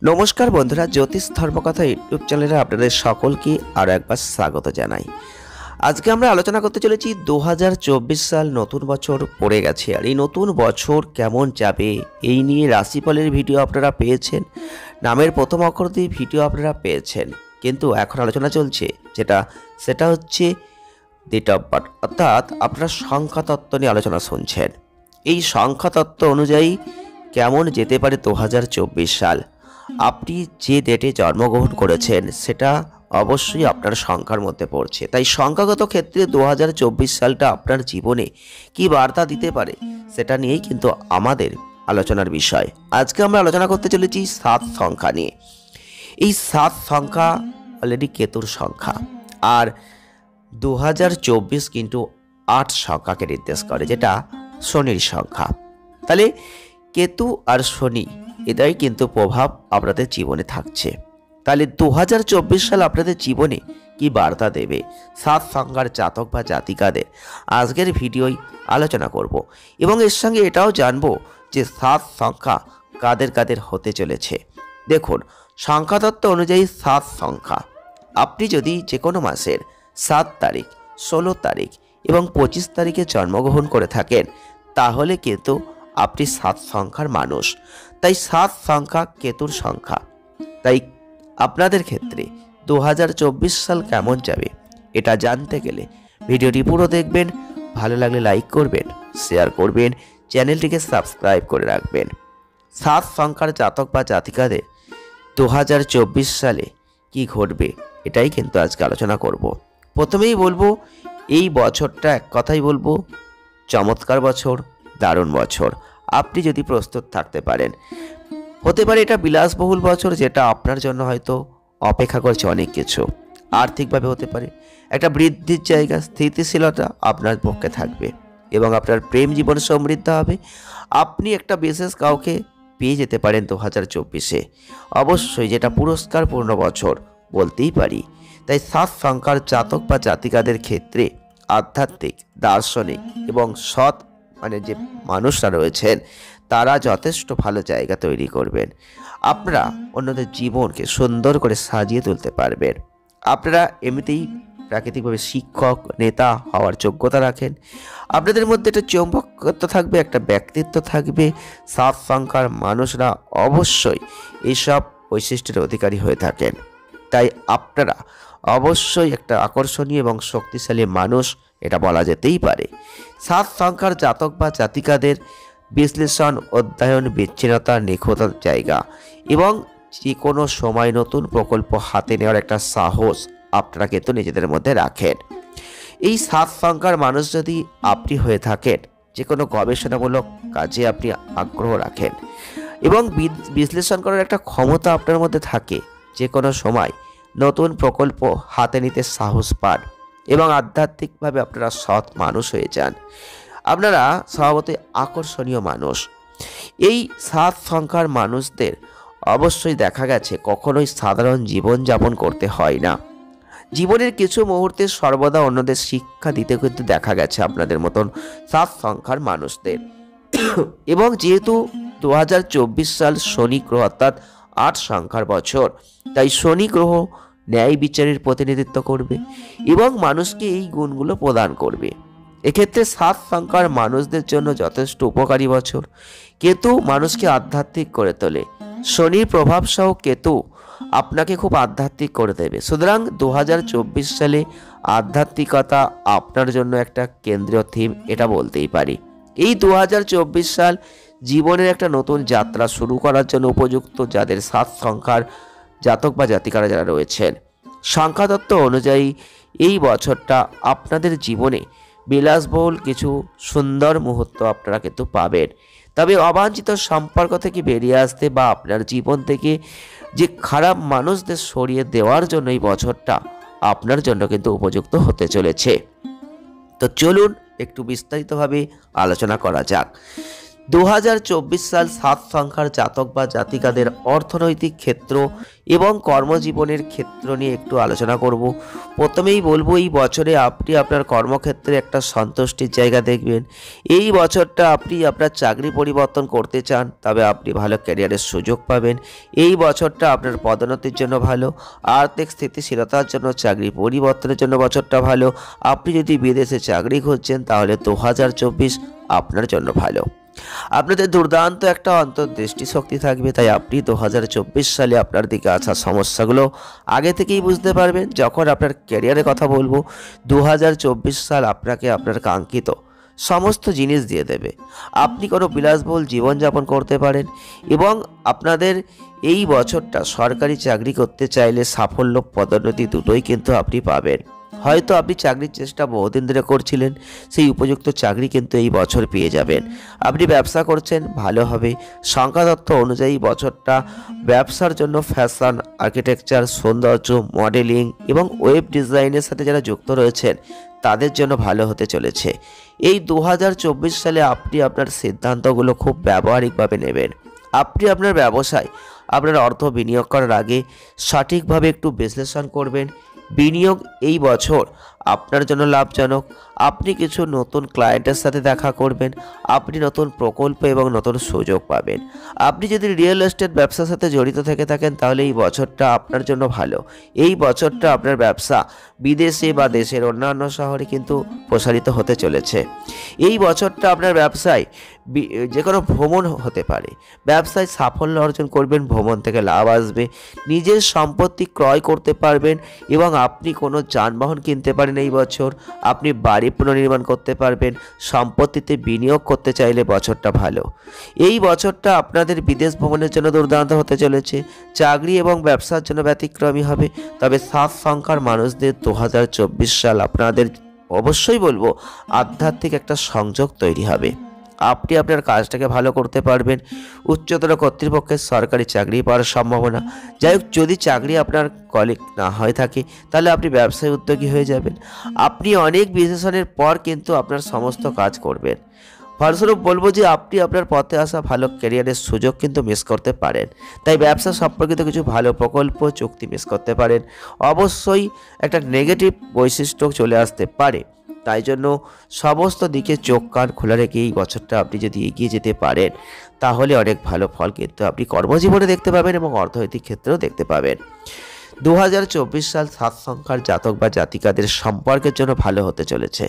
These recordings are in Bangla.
নমস্কার বন্ধুরা, জ্যোতিষ ধর্মকথা ইউটিউব চ্যানেলে আপনাদের সকলকে আরও একবার স্বাগত জানাই। আজকে আমরা আলোচনা করতে চলেছি 2024 সাল নতুন বছর পড়ে গেছে, আর এই নতুন বছর কেমন যাবে এই নিয়ে রাশিফলের ভিডিও আপনারা পেয়েছেন, নামের প্রথম অক্ষর দিয়ে ভিডিও আপনারা পেয়েছেন, কিন্তু এখন আলোচনা চলছে সেটা হচ্ছে ডেট অফ বার্থ, অর্থাৎ আপনারা সংখ্যাতত্ত্ব নিয়ে আলোচনা শুনছেন। এই সংখ্যাতত্ত্ব অনুযায়ী কেমন যেতে পারে 2024 সাল। আপনি যে ডেটে জন্মগ্রহণ করেছেন সেটা অবশ্যই আপনার সংখ্যার মধ্যে পড়ছে, তাই সংখ্যাগত ক্ষেত্রে 2024 সালটা আপনার জীবনে কি বার্তা দিতে পারে সেটা নিয়েই কিন্তু আমাদের আলোচনার বিষয়। আজকে আমরা আলোচনা করতে চলেছি 7 সংখ্যা নিয়ে। এই 7 সংখ্যা অলরেডি কেতুর সংখ্যা, আর 2024 কিন্তু 8 সংখ্যাকে নির্দেশ করে, যেটা শনির সংখ্যা। তাহলে কেতু আর শনি এটাই কিন্তু প্রভাব আপনাদের জীবনে থাকছে। তাহলে 2024 সাল আপনাদের জীবনে কি বার্তা দেবে 7 সংখ্যার জাতক বা জাতিকাদের আজকের ভিডিওয় আলোচনা করব, এবং এর সঙ্গে এটাও জানবো যে 7 সংখ্যা কাদের কাদের হতে চলেছে। দেখুন, সংখ্যাতত্ত্ব অনুযায়ী 7 সংখ্যা, আপনি যদি যে কোনো মাসের 7 তারিখ, 16 তারিখ এবং 25 তারিখে জন্মগ্রহণ করে থাকেন তাহলে কিন্তু আপনি 7 সংখ্যার মানুষ। তাই 7 সংখ্যা কেতুর সংখ্যা। তাই আপনাদের ক্ষেত্রে 2024 সাল কেমন যাবে এটা জানতে গেলে ভিডিওটি পুরো দেখবেন, ভালো লাগলে লাইক করবেন, শেয়ার করবেন, চ্যানেলটিকে সাবস্ক্রাইব করে রাখবেন। 7 সংখ্যার জাতক বা জাতিকাদের 2024 সালে কি ঘটবে এটাই কিন্তু আজকে আলোচনা করব। প্রথমেই বলবো, এই বছরটা এক কথাই বলবো চমৎকার বছর, দারুণ বছর। আপনি যদি প্রস্তুত থাকতে পারেন, হতে পারে এটা বিলাসবহুল বছর, যেটা আপনার জন্য হয়তো অপেক্ষা করছে অনেক কিছু। আর্থিকভাবে হতে পারে একটা বৃদ্ধির জায়গা, স্থিতিশীলতা আপনার পক্ষে থাকবে এবং আপনার প্রেম জীবন সমৃদ্ধ হবে। আপনি একটা বিশেষ কাউকে পেয়ে যেতে পারেন 2024-এ, অবশ্যই যেটা পুরস্কারপূর্ণ বছর বলতেই পারি। তাই 7 সংখ্যার জাতক বা জাতিকাদের ক্ষেত্রে আধ্যাত্মিক, দার্শনিক এবং সৎ যে মানুষরা রয়েছেন তারা যথেষ্ট ভালো জায়গা তৈরি করবেন। আপনারা অন্যদের জীবনকে সুন্দর করে সাজিয়ে তুলতে পারবেন। আপনারা এমনিতেই প্রাকৃতিকভাবে শিক্ষক, নেতা হওয়ার যোগ্যতা রাখেন। আপনাদের মধ্যে একটা চৌম্বকত্ব থাকবে, একটা ব্যক্তিত্ব থাকবে। 7 সংখ্যার মানুষরা অবশ্যই এইসব বৈশিষ্ট্যের অধিকারী হয়ে থাকেন। তাই আপনারা অবশ্যই একটা আকর্ষণীয় এবং শক্তিশালী মানুষ, এটা বলা যেতেই পারে। 7 সংখ্যার জাতক বা জাতিকাদের বিশ্লেষণ, অধ্যয়ন, বিচ্ছিন্নতা, নিখুঁততার জায়গা এবং যে কোনো সময় নতুন প্রকল্প হাতে নেওয়ার একটা সাহস আপনারা কিন্তু নিজেদের মধ্যে রাখেন। এই 7 সংখ্যার মানুষ যদি আপনি হয়ে থাকেন, যে কোনো গবেষণামূলক কাজে আপনি আগ্রহ রাখেন এবং বিশ্লেষণ করার একটা ক্ষমতা আপনার মধ্যে থাকে, যে কোনো সময় নতুন প্রকল্প হাতে নিতে সাহস পান এবং আধ্যাত্মিকভাবে আপনারা সৎ মানুষ হয়ে যান। আপনারা স্বভাবতই আকর্ষণীয় মানুষ। এই 7 সংখ্যার মানুষদের অবশ্যই দেখা গেছে কখনোই সাধারণ জীবনযাপন করতে হয় না। জীবনের কিছু মুহূর্তে সর্বদা অন্যদের শিক্ষা দিতে কিন্তু দেখা গেছে আপনাদের মতন 7 সংখ্যার মানুষদের। এবং যেহেতু 2024 সাল শনি গ্রহ অর্থাৎ 8 সংখ্যার বছর, তাই শনি গ্রহ ন্যায় বিচারের প্রতিনিধিত্ব করবে এবং মানুষকে এই গুণগুলো প্রদান করবে। এক্ষেত্রে 7 সংখ্যার মানুষদের জন্য যথেষ্ট উপকারী বছর। কেতু মানুষকে আধ্যাত্মিক করে তোলে। শনির প্রভাব সহ কেতু আপনাকে খুব আধ্যাত্মিক করে দেবে। সুতরাং 2024 সালে আধ্যাত্মিকতা আপনার জন্য একটা কেন্দ্রীয় থিম, এটা বলতেই পারি। এই 2024 সাল জীবনের একটা নতুন যাত্রা শুরু করার জন্য উপযুক্ত, যাদের 7 সংখ্যার জাতক বা জাতিকারা যারা রয়েছেন। সংখ্যাতত্ত্ব অনুযায়ী এই বছরটা আপনাদের জীবনে বিলাসবহুল কিছু সুন্দর মুহূর্ত আপনারা কিন্তু পাবেন। তবে অবাঞ্ছিত সম্পর্ক থেকে বেরিয়ে আসতে বা আপনার জীবন থেকে যে খারাপ মানুষদের সরিয়ে দেওয়ার জন্য এই বছরটা আপনার জন্য কিন্তু উপযুক্ত হতে চলেছে। তো চলুন একটু বিস্তারিতভাবে আলোচনা করা যাক। 2024 সাল 7 সংখ্যার জাতক বা জাতিকাদের অর্থনৈতিক ক্ষেত্র এবং কর্মজীবনের ক্ষেত্র নিয়ে একটু আলোচনা করব। প্রথমেই বলবো, এই বছরে আপনি আপনার কর্মক্ষেত্রে একটা সন্তুষ্টির জায়গা দেখবেন। এই বছরটা আপনি আপনার চাকরি পরিবর্তন করতে চান, তবে আপনি ভালো ক্যারিয়ারের সুযোগ পাবেন। এই বছরটা আপনার পদোন্নতির জন্য ভালো, আর্থিক স্থিতিশীলতার জন্য, চাকরি পরিবর্তনের জন্য বছরটা ভালো। আপনি যদি বিদেশে চাকরি খুঁজছেন তাহলে 2024 আপনার জন্য ভালো। আপনাদের দুর্দান্ত একটা অন্তর্দৃষ্টি শক্তি থাকবে, তাই আপনি 2024 সালে আপনার দিকে আসা সমস্যাগুলো আগে থেকেই বুঝতে পারবেন। যখন আপনার ক্যারিয়ারের কথা বলবো, 2024 সাল আপনাকে আপনার কাঙ্ক্ষিত সমস্ত জিনিস দিয়ে দেবে। আপনি কোনো বিলাসবহুল জীবনযাপন করতে পারেন এবং আপনাদের এই বছরটা সরকারি চাকরি করতে চাইলে সাফল্য, পদোন্নতি দুটোই কিন্তু আপনি পাবেন। হয়তো আপনি চাকরির চেষ্টা বহুদিন ধরে করছিলেন, সেই উপযুক্ত চাকরি কিন্তু এই বছর পেয়ে যাবেন। আপনি ব্যবসা করছেন, ভালো হবে। সংখ্যাতত্ত্ব অনুযায়ী বছরটা ব্যবসার জন্য ফ্যাশন, আর্কিটেকচার, সৌন্দর্য, মডেলিং এবং ওয়েব ডিজাইনের সাথে যারা যুক্ত রয়েছেন তাদের জন্য ভালো হতে চলেছে। এই 2024 সালে আপনি আপনার সিদ্ধান্তগুলো খুব ব্যবহারিকভাবে নেবেন। আপনি আপনার ব্যবসায় আপনার অর্থ বিনিয়োগ করার আগে সঠিকভাবে একটু বিশ্লেষণ করবেন। বিনিয়োগ এই বছর আপনার জন্য লাভজনক। আপনি কিছু নতুন ক্লায়েন্টের সাথে দেখা করবেন, আপনি নতুন প্রকল্প এবং নতুন সুযোগ পাবেন। আপনি যদি রিয়েল এস্টেট ব্যবসার সাথে জড়িত থেকে থাকেন তাহলে এই বছরটা আপনার জন্য ভালো। এই বছরটা আপনার ব্যবসা বিদেশে বা দেশের অন্যান্য শহরে কিন্তু প্রসারিত হতে চলেছে। এই বছরটা আপনার ব্যবসায় যে কোনো ভ্রমণ হতে পারে। ব্যবসায় সাফল্য অর্জন করবেন, ভ্রমণ থেকে লাভ আসবে। নিজের সম্পত্তি ক্রয় করতে পারবেন এবং আপনি কোনো যানবাহন কিনতে পারেন এই বছর। আপনি বাড়ি পুনর্নির্মাণ করতে পারবেন। সম্পত্তিতে বিনিয়োগ করতে চাইলে বছরটা ভালো। এই বছরটা আপনাদের বিদেশ ভ্রমণের জন্য দুর্দান্ত হতে চলেছে। চাকরি এবং ব্যবসার জন্য ব্যতিক্রমী হবে। তবে 7 সংখ্যার মানুষদের 2024 সাল আপনাদের অবশ্যই বলবো আধ্যাত্মিক একটা সংযোগ তৈরি হবে। আপনি আপনার কাজটাকে ভালো করতে পারবেন। উচ্চতর কর্তৃপক্ষের সরকারি চাকরি পাওয়ার সম্ভাবনা। যাই হোক, যদি চাকরি আপনার কলিগ না হয়ে থাকে তাহলে আপনি ব্যবসায় উদ্যোগী হয়ে যাবেন। আপনি অনেক বিশ্লেষণের পর কিন্তু আপনার সমস্ত কাজ করবেন। ফলস্বরূপ বলবো যে আপনি আপনার পথে আসা ভালো ক্যারিয়ারের সুযোগ কিন্তু মিস করতে পারেন। তাই ব্যবসা সম্পর্কিত কিছু ভালো প্রকল্প, চুক্তি মিস করতে পারেন। অবশ্যই একটা নেগেটিভ বৈশিষ্ট্য চলে আসতে পারে। তাই জন্য সমস্ত দিকে চোখ কান খোলা রেখে এই বছরটা আপনি যদি এগিয়ে যেতে পারেন তাহলে অনেক ভালো ফল কিন্তু আপনি কর্মজীবনে দেখতে পাবেন এবং অর্থনৈতিক ক্ষেত্রেও দেখতে পাবেন। 2024 সাল 7 সংখ্যার জাতক বা জাতিকাদের সম্পর্কের জন্য ভালো হতে চলেছে।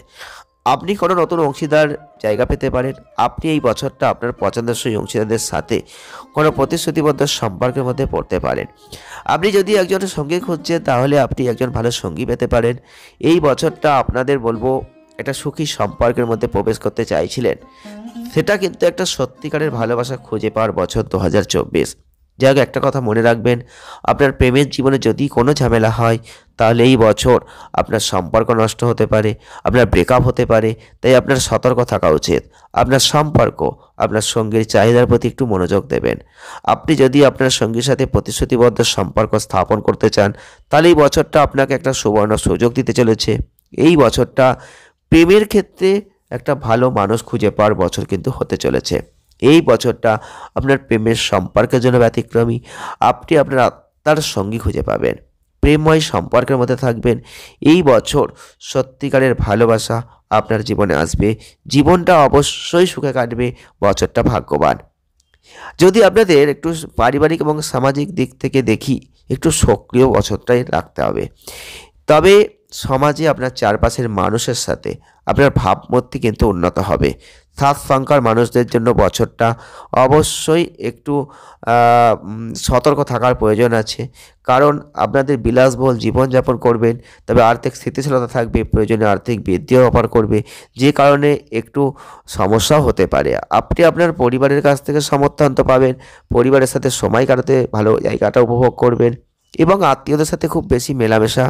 আপনি কোনো নতুন অংশীদার জায়গা পেতে পারেন। আপনি এই বছরটা আপনার পছন্দসই অংশীদারদের সাথে কোনো প্রতিশ্রুতিবদ্ধ সম্পর্কের মধ্যে পড়তে পারেন। আপনি যদি একজন সঙ্গী খুঁজছেন তাহলে আপনি একজন ভালো সঙ্গী পেতে পারেন। এই বছরটা আপনাদের বলবো একটা সুখী সম্পর্কের মধ্যে প্রবেশ করতে চাইছিলেন, সেটা কিন্তু একটা সত্যিকারের ভালোবাসা খুঁজে পাওয়ার বছর 2024। যাই হোক, একটা কথা মনে রাখবেন, আপনার প্রেমের জীবনে যদি কোনো ঝামেলা হয় তাহলে এই বছর আপনার সম্পর্ক নষ্ট হতে পারে, আপনার ব্রেকআপ হতে পারে। তাই আপনার সতর্ক থাকা উচিত। আপনার সম্পর্ক, আপনার সঙ্গীর চাহিদার প্রতি একটু মনোযোগ দেবেন। আপনি যদি আপনার সঙ্গীর সাথে প্রতিশ্রুতিবদ্ধ সম্পর্ক স্থাপন করতে চান তাহলে এই বছরটা আপনাকে একটা সুবর্ণ সুযোগ দিতে চলেছে। এই বছরটা প্রেমের ক্ষেত্রে একটা ভালো মানুষ খুঁজে পাওয়ার বছর কিন্তু হতে চলেছে। এই বছরটা আপনার প্রেমের সম্পর্কের জন্য ব্যতিক্রমী। আপনি আপনার আত্মার সঙ্গী খুঁজে পাবেন, প্রেমময় সম্পর্কের মধ্যে থাকবেন। এই বছর সত্যিকারের ভালোবাসা আপনার জীবনে আসবে। জীবনটা অবশ্যই সুখে কাটবে। বছরটা ভাগ্যবান। যদি আপনাদের একটু পারিবারিক এবং সামাজিক দিক থেকে দেখি, একটু সক্রিয় বছরটাই রাখতে হবে। তবে সমাজে আপনার চারপাশের মানুষের সাথে আপনার ভাবমূর্তি কিন্তু উন্নত হবে। 7 সংখ্যার মানুষদের জন্য বছরটা অবশ্যই একটু সতর্ক থাকার প্রয়োজন আছে। কারণ আপনাদের বিলাসবহুল জীবনযাপন করবেন, তবে আর্থিক স্থিতিশীলতা থাকবে, প্রয়োজনে আর্থিক বৃদ্ধিও অফার করবে, যে কারণে একটু সমস্যাও হতে পারে। আপনি আপনার পরিবারের কাছ থেকে সমর্থন তো পাবেন, পরিবারের সাথে সময় কাটাতে ভালো জায়গাটা উপভোগ করবেন এবং আত্মীয়দের সাথে খুব বেশি মেলামেশা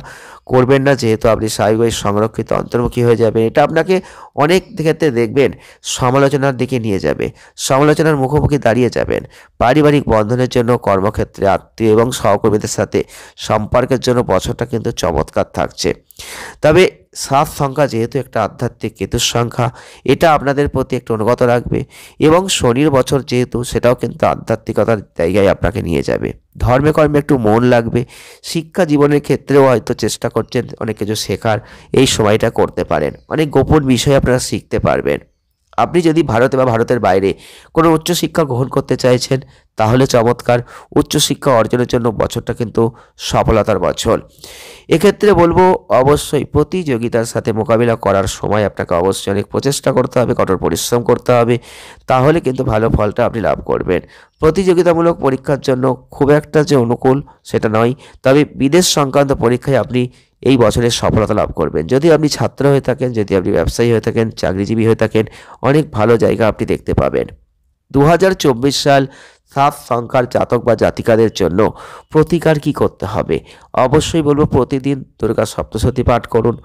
করবেন না, যেহেতু আপনি স্বাভাবিক সংরক্ষিত অন্তর্মুখী হয়ে যাবেন। এটা আপনাকে অনেক ক্ষেত্রে দেখবেন সমালোচনার দিকে নিয়ে যাবে, সমালোচনার মুখোমুখি দাঁড়িয়ে যাবেন। পারিবারিক বন্ধনের জন্য, কর্মক্ষেত্রে আত্মীয় এবং সহকর্মীদের সাথে সম্পর্কের জন্য বছরটা কিন্তু চমৎকার থাকছে। তবে 7 সংখ্যা যেহেতু একটা আধ্যাত্মিক কেতুর সংখ্যা, এটা আপনাদের প্রতি একটু অনুগত রাখবে এবং শনির বছর যেহেতু সেটাও কিন্তু আধ্যাত্মিকতার জায়গায় আপনাকে নিয়ে যাবে। ধর্মে কর্মে একটু মন লাগবে। শিক্ষা জীবনের ক্ষেত্রেও হয়তো চেষ্টা করছেন অনেক কিছু শেখার, এই সময়টা করতে পারেন। অনেক গোপন বিষয় আপনারা শিখতে পারবেন। আপনি যদি ভারতে বা ভারতের বাইরে কোনো উচ্চশিক্ষা গ্রহণ করতে চাইছেন তাহলে চমৎকার। উচ্চশিক্ষা অর্জনের জন্য বছরটা কিন্তু সফলতার বছর। এক্ষেত্রে বলবো অবশ্যই প্রতিযোগিতার সাথে মোকাবিলা করার সময় আপনাকে অবশ্যই অনেক প্রচেষ্টা করতে হবে, কঠোর পরিশ্রম করতে হবে, তাহলে কিন্তু ভালো ফলটা আপনি লাভ করবেন। প্রতিযোগিতামূলক পরীক্ষার জন্য খুব একটা যে অনুকূল সেটা নয়, তবে বিদেশ সংক্রান্ত পরীক্ষায় আপনি এই বছরের সফলতা লাভ করবেন। যদি আপনি ছাত্র হয়ে থাকেন, যদি আপনি ব্যবসায়ী হয়ে থাকেন, চাকরিজীবী হয়ে থাকেন, অনেক ভালো জায়গা আপনি দেখতে পাবেন। 2024 সাল 7 সংখ্যার জাতক বা জাতিকাদের জন্য প্রতিকার কি করতে হবে? অবশ্যই বলবো প্রতিদিন দুর্গা সপ্তশতী পাঠ করুন।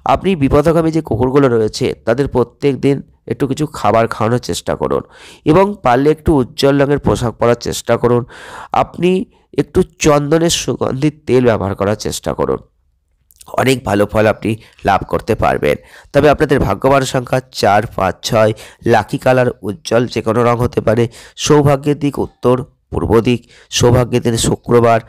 আপনি বিপথগামী যে কুকুরগুলো রয়েছে তাদের প্রত্যেক দিন একটু কিছু খাবার খাওয়ানোর চেষ্টা করুন এবং পারলে একটু উজ্জ্বল রঙের পোশাক পরার চেষ্টা করুন। আপনি একটু চন্দনের সুগন্ধিত তেল ব্যবহার করার চেষ্টা করুন। অনেক ভালো ফল আপনি লাভ করতে পারবেন। তবে আপনাদের ভাগ্যবান সংখ্যা 4, 5, 6, লাকি কালার উজ্জ্বল যে কোনো রং হতে পারে। সৌভাগ্যের দিক উত্তর পূর্ব দিক, সৌভাগ্যের দিন শুক্রবার।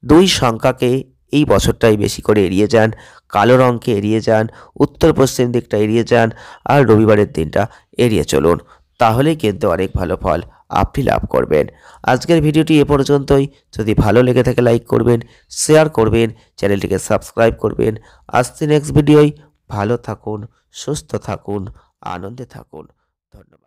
2 সংখ্যাকে এই বছরটাই বেশি করে এড়িয়ে যান, কালো রঙকে এড়িয়ে যান, উত্তর পশ্চিম দিকটা এড়িয়ে যান, আর রবিবারের দিনটা এড়িয়ে চলুন। তাহলেই কিন্তু অনেক ভালো ফল আপনি লাভ করবেন। আজকের ভিডিওটি এ পর্যন্তই। যদি ভালো লেগে থাকে লাইক করবেন, শেয়ার করবেন, চ্যানেলটিকে সাবস্ক্রাইব করবেন। আসছে নেক্সট ভিডিওয়। ভালো থাকুন, সুস্থ থাকুন, আনন্দে থাকুন। ধন্যবাদ।